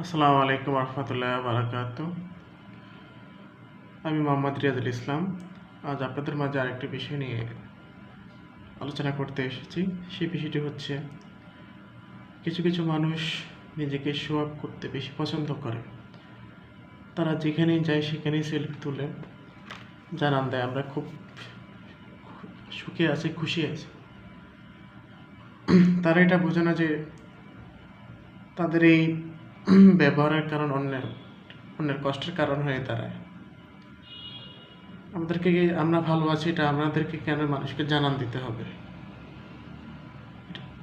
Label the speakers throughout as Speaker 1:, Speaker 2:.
Speaker 1: আসসালামু আলাইকুম রহমতুল্লাহ বারাকাতু। আমি মোহাম্মদ রিয়াজুল ইসলাম। আজ আপনাদের মাঝে আরেকটি বিষয় নিয়ে আলোচনা করতে এসেছি। সেই বিষয়টি হচ্ছে, কিছু কিছু মানুষ নিজেকে শো আপ করতে বেশি পছন্দ করে। তারা যেখানেই যায় সেখানেই সেলফি তুলে জানান দেয় আমরা খুব সুখে আছি, খুশি আছি। তারা এটা বোঝে না যে তাদের এই ব্যবহারের কারণ অন্যের কষ্টের কারণ হয়ে দাঁড়ায়। আমরা ভালো আছি এটা আমাদেরকে কেন মানুষকে জানান দিতে হবে?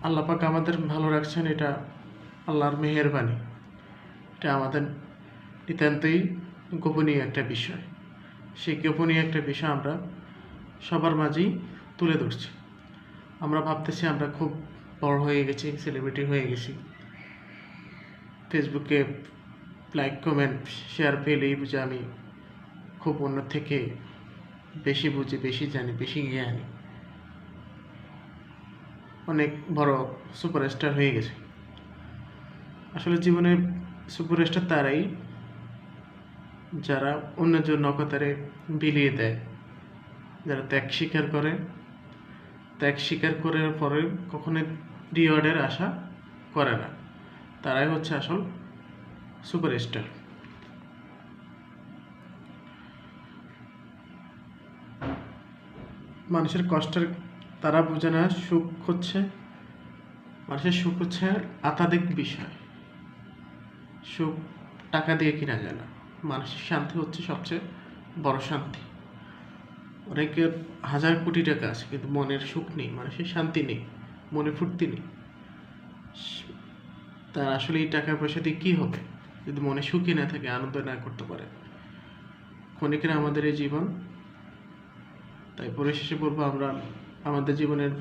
Speaker 1: আল্লাহ পাক আমাদের ভালো রাখছেন, এটা আল্লাহর মেহেরবানি। এটা আমাদের নিতান্তই গোপনীয় একটা বিষয়। সেই গোপনীয় একটা বিষয় আমরা সবার মাঝেই তুলে ধরছি। আমরা ভাবতেছি আমরা খুব বড় হয়ে গেছি, সেলিব্রিটি হয়ে গেছি। ফেসবুকে লাইক, কমেন্ট, শেয়ার পেলেই বুঝে আমি খুব অন্য থেকে বেশি বুঝি, বেশি জানি, বেশি জ্ঞানী, অনেক বড় সুপারস্টার হয়ে গেছে। আসলে জীবনে সুপারস্টার তারাই যারা অন্যের জন্য অকতারে বিলিয়ে দেয়, যারা ত্যাগ স্বীকার করার পরে কখনো রিওয়ার্ডের আশা করে না, তারাই হচ্ছে আসল সুপারস্টার। মানুষের কষ্টের তারা বোঝে না। মানুষের সুখ হচ্ছে আধ্যাত্মিক বিষয়। সুখ টাকা দিয়ে কিনা যায় না। মানসিক শান্তি হচ্ছে সবচেয়ে বড় শান্তি। অনেকের হাজার কোটি টাকা আছে কিন্তু মনের সুখ নেই, মানসিক শান্তি নেই, মনে ফুর্তি নেই। তার আসলে এই টাকা পয়সা দিয়ে কী হবে যদি মনে সুখই না থাকে, আনন্দ না করতে পারে? ক্ষণিকের আমাদের এই জীবন। তাই পরিশেষে বলবো, আমরা আমাদের জীবনের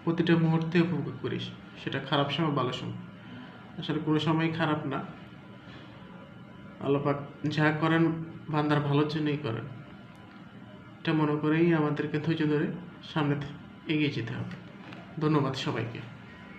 Speaker 1: প্রতিটা মুহূর্তে উপভোগ করি, সেটা খারাপ সময় ভালো সময়। আসলে কোনো সময়ই খারাপ না। আল্লাহ পাক যা করেন বান্দার ভালোর জন্যই করেন। এটা মনে করেই আমাদেরকে ধৈর্য ধরে সামনে এগিয়ে যেতে হবে। ধন্যবাদ সবাইকে।